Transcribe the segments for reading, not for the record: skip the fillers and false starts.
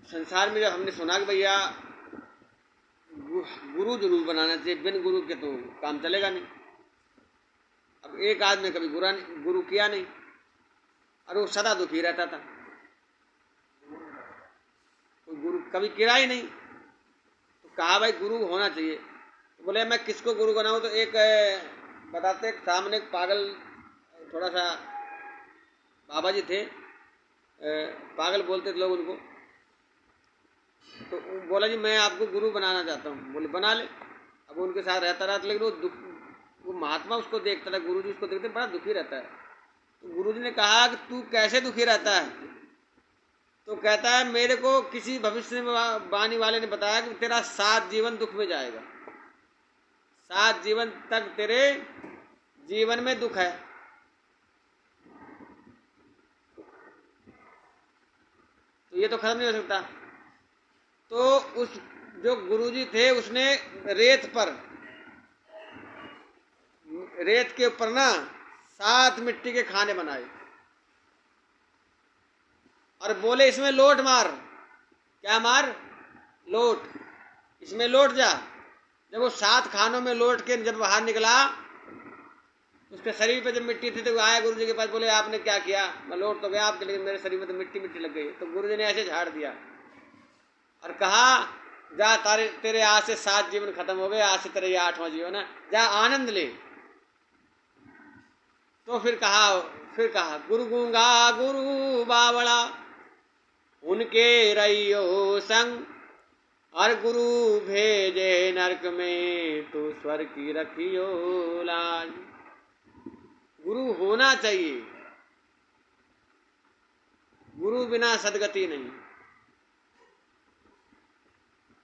संसार में जब हमने सुना कि भैया गुरु जरूर बनाना चाहिए, बिन गुरु के तो काम चलेगा नहीं। अब एक आदमी कभी गुरु किया नहीं और वो सदा दुखी रहता था, कोई गुरु कभी किया ही नहीं। तो कहा भाई गुरु होना चाहिए। तो बोले मैं किसको गुरु बनाऊं? तो एक बताते सामने एक पागल थोड़ा सा बाबा जी थे, पागल बोलते थे लोग उनको। तो बोला जी मैं आपको गुरु बनाना चाहता हूँ। बोले बना ले। अब उनके साथ रहता रहा, लेकिन वो महात्मा उसको देखता था, गुरु जी उसको देखते बड़ा दुखी रहता है। तो गुरु जी ने कहा कि तू कैसे दुखी रहता है? तो कहता है मेरे को किसी भविष्य वाणी वाले ने बताया कि तेरा 7 जीवन दुख में जाएगा, 7 जीवन तक तेरे जीवन में दुख है। तो ये तो खत्म नहीं हो सकता। तो उस जो गुरुजी थे उसने रेत के ऊपर ना 7 मिट्टी के खाने बनाए और बोले इसमें लोट मार। क्या मार? लोट। इसमें लोट जा। जब वो 7 खानों में लोट के जब बाहर निकला, उसके शरीर पे जब मिट्टी थी तो आया गुरुजी के पास, बोले आपने क्या किया? मैं लोट तो गया आपके, लेकिन मेरे शरीर में तो मिट्टी मिट्टी लग गई। तो गुरुजी ने ऐसे झाड़ दिया और कहा जा तेरे आज से 7 जीवन खत्म हो गए, आज से तेरे ये 8वां जीवन है, जा आनंद ले। तो फिर कहा गुरु गूंगा गुरु बावड़ा उनके रहियो संग, और गुरु भेजे नरक में तो स्वर्ग की रखियो लाज। गुरु होना चाहिए, गुरु बिना सदगति नहीं।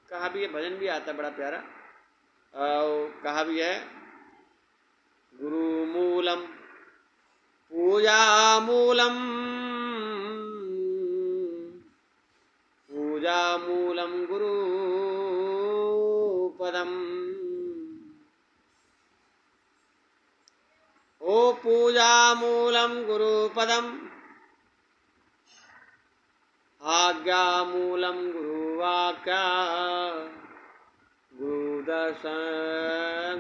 कहा भी है, भजन भी आता बड़ा प्यारा, कहा भी है गुरु मूलम पूजा मूलम, पूजा मूलम गुरु पदम। ओ पूजा मूलम गुरु पदम, आज्ञा मूलम गुरु वाक्या, गुरु दर्शन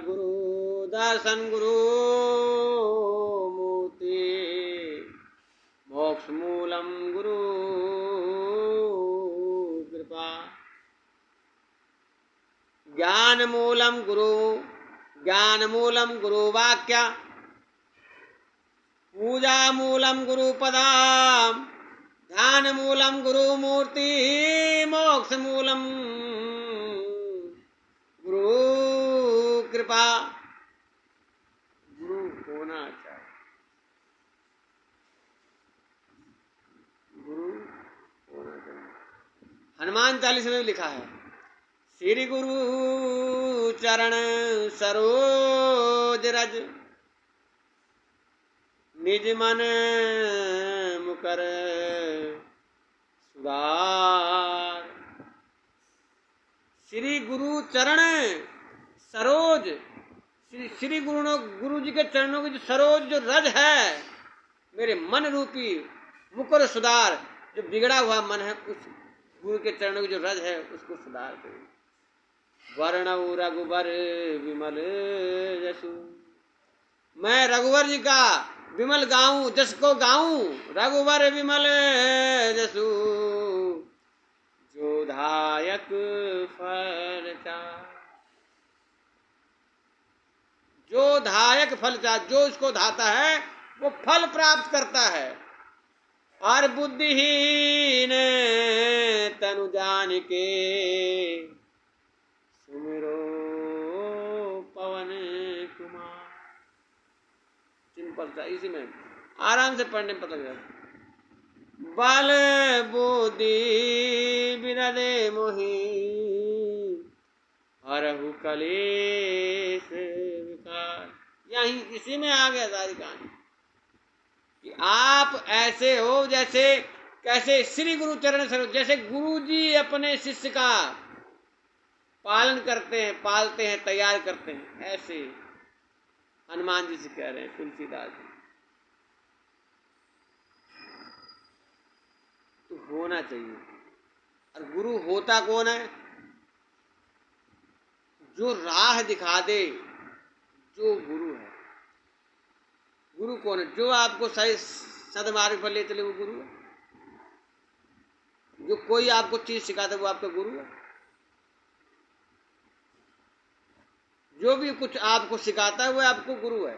गुरु मूर्ति, मोक्ष मूलम गुरु कृपा, ज्ञान मूलम गुरु वाक्या, पूजा मूलम गुरु पदम, ध्यान मूलम गुरु मूर्ति, मोक्ष मूलम गुरु कृपा। गुरु होना चाहिए, गुरु होना चाहिए। हनुमान चालीसा में लिखा है श्री गुरु चरण सरोज रज, निज मन मुकर सुधार। श्री गुरु चरण सरोज, श्री गुरु जी के चरणों की जो सरोज जो रज है, मेरे मन रूपी मुकर सुधार। जो बिगड़ा हुआ मन है उस गुरु के चरणों की जो रज है उसको सुधार करे। वर्णउ रघुबर विमल जसु, मैं रघुवर जी का विमल गाऊं, जस को गाऊं। रघुवर विमल जसु, जो धायक फल चार, जो धायक फल चार, जो उसको धाता है वो फल प्राप्त करता है। और बुद्धिहीन तनु जान के, सुमिरो पवन कुमार। सिंपल सा, इसी में आराम से पढ़ने में पता लग जाता। बल बुद्धि बिरदे मोहि, हरहु कलेश विकार। यही इसी में आ गया सारी कहानी कि आप ऐसे हो जैसे, कैसे श्री गुरु चरण सरोज, जैसे गुरु जी अपने शिष्य का पालन करते हैं, पालते हैं, तैयार करते हैं, ऐसे हनुमान जी से कह रहे हैं तुलसीदास जी। तो होना चाहिए। और गुरु होता कौन है? जो राह दिखा दे, जो गुरु है। गुरु कौन है? जो आपको सही सदमार्ग पर ले चले, वो गुरु है। जो कोई आपको चीज सिखाता है, वो आपका गुरु है। जो भी कुछ आपको सिखाता है, वो आपको गुरु है।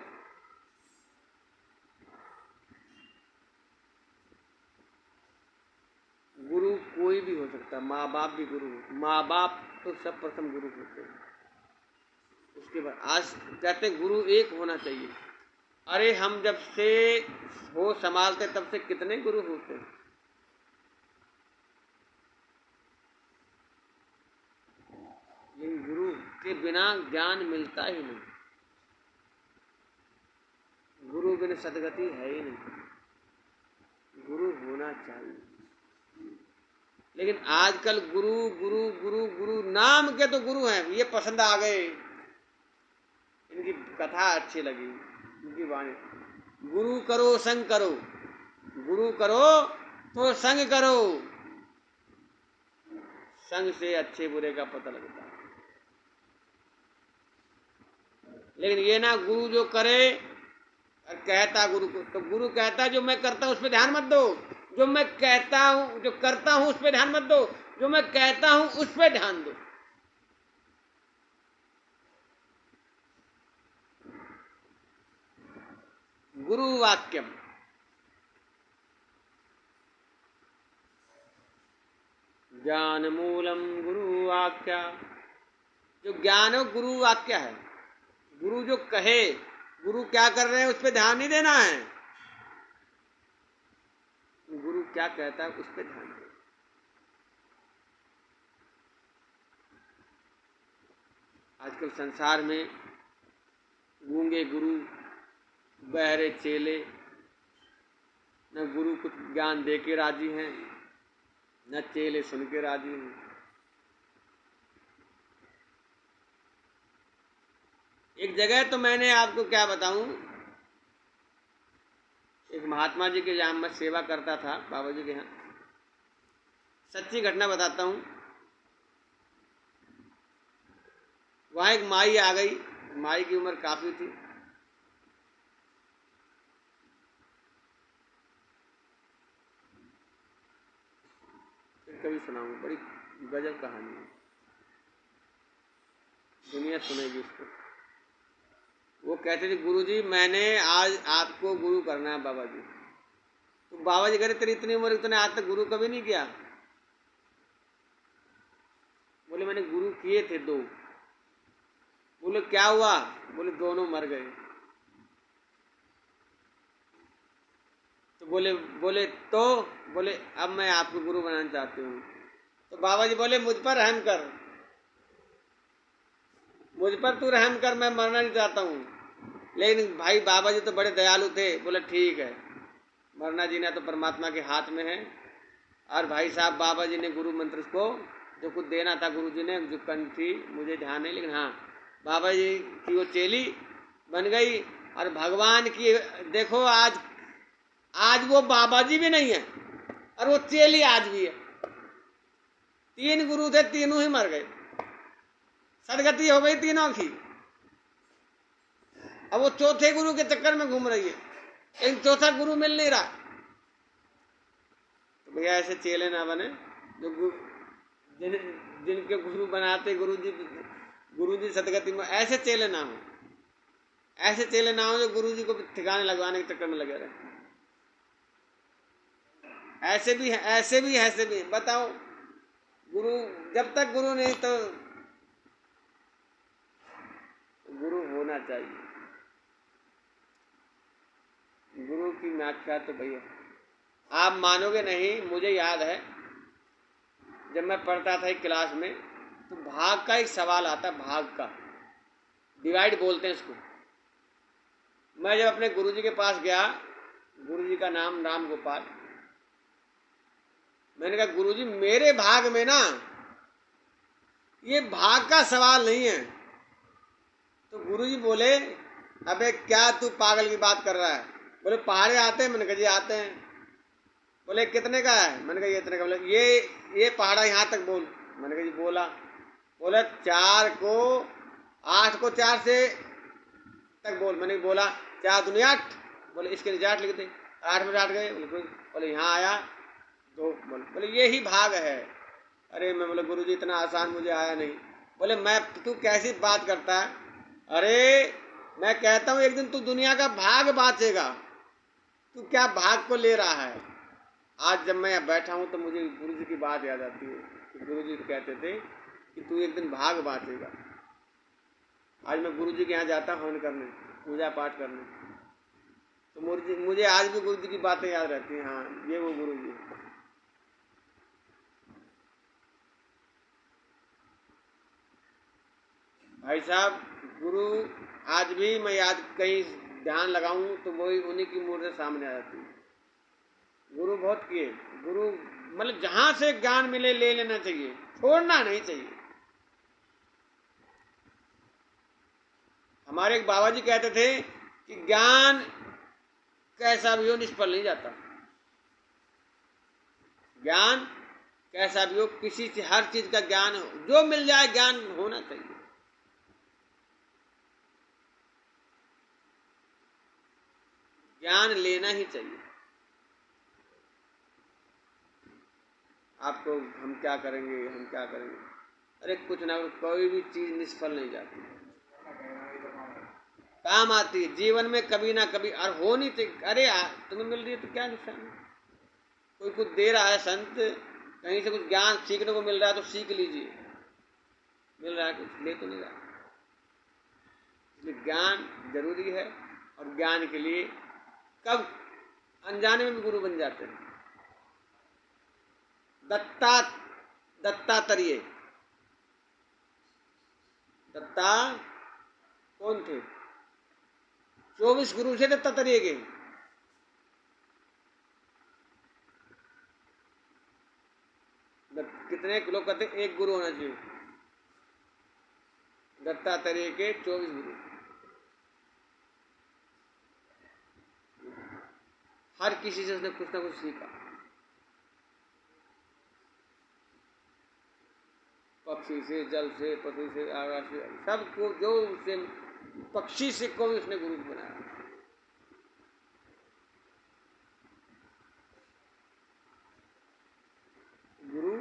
गुरु कोई भी हो सकता है, माँ बाप भी गुरु हो। माँ बाप तो सब प्रथम गुरु होते हैं। उसके बाद आज कहते हैं गुरु एक होना चाहिए। अरे हम जब से हो संभालते तब से कितने गुरु होते हैं। लेकिन गुरु के बिना ज्ञान मिलता ही नहीं। गुरु बिना सदगति है ही नहीं। गुरु होना चाहिए। लेकिन आजकल गुरु गुरु गुरु गुरु नाम के तो गुरु हैं, ये पसंद आ गए, इनकी कथा अच्छी लगी, इनकी वाणी। गुरु करो संग करो, गुरु करो तो संग करो, संग से अच्छे बुरे का पता लगता है। लेकिन ये ना गुरु जो करे और कहता गुरु को, तो गुरु कहता जो मैं करता हूं उस पर ध्यान मत दो, जो मैं कहता हूं, जो करता हूं उस पर ध्यान मत दो, जो मैं कहता हूं उस पर ध्यान दो। गुरु वाक्यम, ज्ञान मूलम गुरु वाक्या। जो ज्ञान हो गुरु वाक्य है। गुरु जो कहे, गुरु क्या कर रहे हैं उस पर ध्यान नहीं देना है, गुरु क्या कहता है उस पर ध्यान देना। आजकल संसार में गूंगे गुरु, बहरे चेले, न गुरु कुछ ज्ञान दे के राजी हैं, न चेले सुन के राजी हैं। एक जगह तो मैंने आपको क्या बताऊं, एक महात्मा जी के जहां मैं सेवा करता था, बाबा जी के यहाँ, सच्ची घटना बताता हूं। वहां एक माई आ गई, माई की उम्र काफी थी। फिर कभी सुनाऊंगा, बड़ी गजब कहानी है, दुनिया सुनेगी उसको। वो कहते थे गुरुजी मैंने आज आपको गुरु करना है बाबा जी। तो बाबा जी कह रहे तेरी इतनी उम्र, इतने आज तक गुरु कभी नहीं किया। बोले मैंने गुरु किए थे 2। बोले क्या हुआ? बोले दोनों मर गए। तो बोले अब मैं आपको गुरु बनाना चाहती हूँ। तो बाबा जी बोले मुझ पर रहम कर, मुझ पर तू रहम कर, मैं मरना नहीं चाहता हूँ। लेकिन भाई बाबा जी तो बड़े दयालु थे, बोले ठीक है, मरना जीना तो परमात्मा के हाथ में है। और भाई साहब बाबा जी ने गुरु मंत्र को जो कुछ देना था, गुरु जी ने जो कंठी, मुझे ध्यान नहीं, लेकिन हाँ बाबा जी की वो चेली बन गई। और भगवान की देखो आज वो बाबा जी भी नहीं है और वो चेली आज भी है। 3 गुरु थे, तीनों ही मर गए, सदगति हो गई तीनों की। अब वो चौथे गुरु के चक्कर में घूम रही है, लेकिन चौथा गुरु मिल नहीं रहा। तो भैया ऐसे चेले ना बने जो जिनके गुरु बनाते गुरु जी सदगति में, ऐसे चेले ना हो। ऐसे चेले ना हो जो गुरु जी को ठिकाने लगवाने के चक्कर में लगे रहे। ऐसे भी हैं। बताओ, गुरु जब तक गुरु नहीं तो गुरु होना चाहिए। गुरु की व्याख्या तो भैया आप मानोगे नहीं, मुझे याद है जब मैं पढ़ता था एक क्लास में, तो भाग का एक सवाल आता, भाग का डिवाइड बोलते हैं इसको। मैं जब अपने गुरुजी के पास गया, गुरुजी का नाम राम गोपाल, मैंने कहा गुरुजी मेरे भाग में ना ये भाग का सवाल नहीं है। तो गुरुजी बोले अबे क्या तू पागल की बात कर रहा है? बोले पहाड़े आते हैं? मैंने कहा जी आते हैं। बोले कितने का है? मैंने कहा ये इतने का। बोले ये पहाड़ा यहाँ तक बोल। मैंने कहा जी बोला। बोले 4 को 8 को 4 से तक बोल। मैंने बोला 4 दूनी 8। बोले इसके नीचे 8 लिख दे। 8 में 8 गए। बोले यहाँ आया 2। बोले यही भाग है। अरे मैं बोले गुरुजी इतना आसान मुझे आया नहीं। बोले मैं तू कैसी बात करता है? अरे मैं कहता हूँ एक दिन तू दुनिया का भाग बांचेगा, तू क्या भाग को ले रहा है? आज जब मैं यहाँ बैठा हूँ तो मुझे गुरुजी की बात याद आती है कि गुरुजी कहते थे कि तू एक दिन भाग बांचेगा। आज मैं गुरुजी के यहाँ जाता हवन करने, पूजा पाठ करने, तो मुझे आज भी गुरुजी की बातें याद रहती हैं। हाँ ये वो गुरुजी। भाई साहब गुरु आज भी मैं याद कहीं ध्यान लगाऊं तो वही उन्हीं की मूर्ति सामने आ जाती है। गुरु बहुत किए। गुरु मतलब जहां से ज्ञान मिले ले लेना चाहिए, छोड़ना नहीं चाहिए। हमारे एक बाबा जी कहते थे कि ज्ञान कैसा भी हो निष्फल नहीं जाता। ज्ञान कैसा भी हो, किसी से हर चीज का ज्ञान हो, जो मिल जाए ज्ञान होना चाहिए। ज्ञान लेना ही चाहिए। आपको हम क्या करेंगे, हम क्या करेंगे? अरे कुछ ना, कोई भी चीज निष्फल नहीं जाती, काम आती है जीवन में कभी ना कभी। और हो नहीं चाहिए। अरे तुम्हें मिल रही है तो क्या नुकसान है? कोई कुछ दे रहा है, संत कहीं से कुछ ज्ञान सीखने को मिल रहा है तो सीख लीजिए। मिल रहा है कुछ, ले तो नहीं रहा। इसलिए ज्ञान जरूरी है। और ज्ञान के लिए कब अनजाने में भी गुरु बन जाते हैं। दत्तात्रेय दत्ता कौन थे? 24 गुरु थे दत्तात्रेय के। कितने लोग कहते हैं एक गुरु होना चाहिए? दत्तात्रेय के 24 गुरु। हर किसी से उसने कुछ ना कुछ सीखा। पक्षी से, जल से, पशु से, आकाश से, सबको जो उससे, पक्षी से को भी उसने गुरु बनाया। गुरु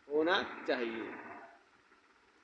होना चाहिए।